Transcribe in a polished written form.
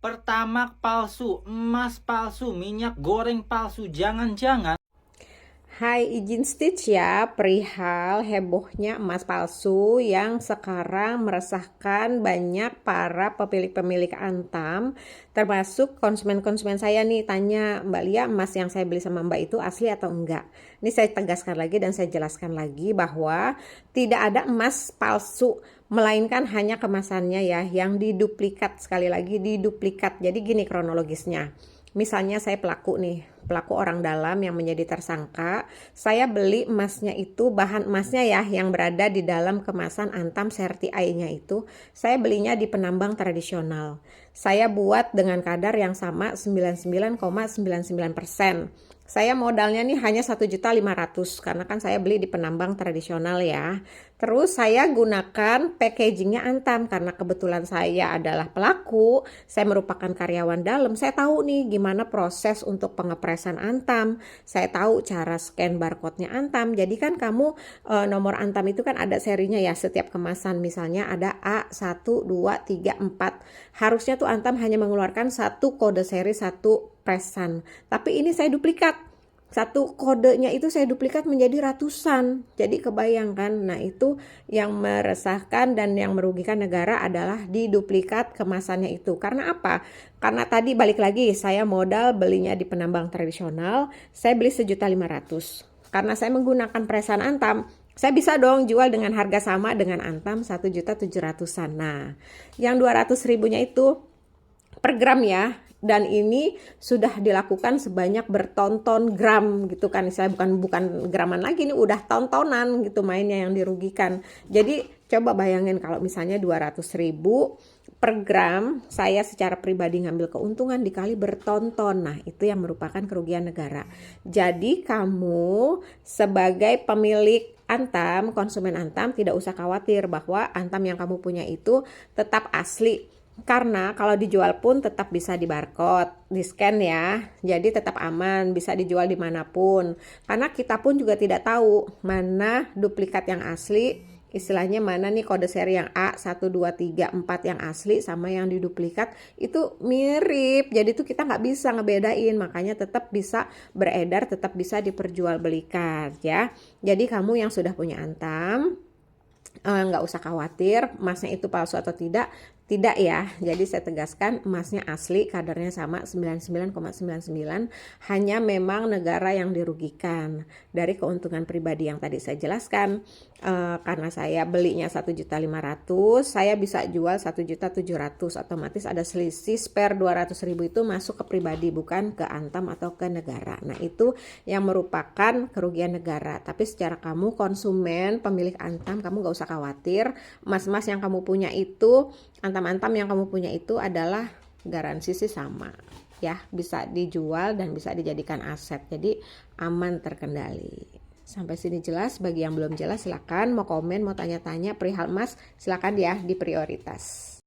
Pertamax palsu, emas palsu, minyak goreng palsu, jangan-jangan. Hai, izin Stitch ya, perihal hebohnya emas palsu yang sekarang meresahkan banyak para pemilik-pemilik Antam, termasuk konsumen-konsumen saya nih. Tanya, Mbak Lia, emas yang saya beli sama Mbak itu asli atau enggak? Ini saya tegaskan lagi dan saya jelaskan lagi bahwa tidak ada emas palsu, melainkan hanya kemasannya ya yang diduplikat. Sekali lagi diduplikat. Jadi gini kronologisnya. Misalnya saya pelaku orang dalam yang menjadi tersangka, saya beli emasnya itu, bahan emasnya ya yang berada di dalam kemasan Antam Serti I-nya itu, saya belinya di penambang tradisional. Saya buat dengan kadar yang sama 99,99%. Saya modalnya nih hanya 1.500.000 karena kan saya beli di penambang tradisional ya. Terus saya gunakan packagingnya Antam karena kebetulan saya adalah pelaku, saya merupakan karyawan dalam. Saya tahu nih gimana proses untuk pengepresan Antam. Saya tahu cara scan barcode-nya Antam. Jadi kan kamu nomor Antam itu kan ada serinya ya setiap kemasan. Misalnya ada A1, 2, 3, 4. Harusnya tuh Antam hanya mengeluarkan satu kode seri, satu presan. Tapi ini saya duplikat. Satu kodenya itu saya duplikat menjadi ratusan. Jadi kebayangkan. Nah, itu yang meresahkan dan yang merugikan negara adalah diduplikat kemasannya itu. Karena apa? Karena tadi balik lagi saya modal belinya di penambang tradisional, saya beli 1.500.000. Karena saya menggunakan presan Antam, saya bisa dong jual dengan harga sama dengan Antam 1.700.000-an. Nah, yang 200.000-nya itu per gram ya, dan ini sudah dilakukan sebanyak bertonton gram gitu kan, saya bukan graman lagi, ini udah tontonan gitu mainnya yang dirugikan. Jadi coba bayangin kalau misalnya 200.000 per gram, saya secara pribadi ngambil keuntungan dikali bertonton. Nah, itu yang merupakan kerugian negara. Jadi kamu sebagai pemilik Antam, konsumen Antam, tidak usah khawatir bahwa Antam yang kamu punya itu tetap asli. Karena kalau dijual pun tetap bisa di barcode, di scan ya. Jadi tetap aman, bisa dijual dimanapun. Karena kita pun juga tidak tahu mana duplikat yang asli, istilahnya mana nih kode seri yang A1, 2, 3, 4 yang asli sama yang diduplikat itu mirip. Jadi tuh kita nggak bisa ngebedain, makanya tetap bisa beredar, tetap bisa diperjualbelikan ya. Jadi kamu yang sudah punya Antam, nggak usah khawatir emasnya itu palsu atau tidak ya. Jadi saya tegaskan emasnya asli, kadarnya sama 99,99, hanya memang negara yang dirugikan dari keuntungan pribadi yang tadi saya jelaskan. Karena saya belinya 1.500.000, saya bisa jual 1.700.000, otomatis ada selisih spare 200.000 itu masuk ke pribadi bukan ke Antam atau ke negara. Nah, itu yang merupakan kerugian negara. Tapi secara kamu konsumen pemilik Antam, kamu gak usah khawatir. Emas-emas yang kamu punya itu, Antam-Antam yang kamu punya itu adalah garansi sih sama ya, bisa dijual dan bisa dijadikan aset. Jadi aman, terkendali. Sampai sini jelas? Bagi yang belum jelas silakan mau komen, mau tanya-tanya perihal emas, silakan ya di prioritas.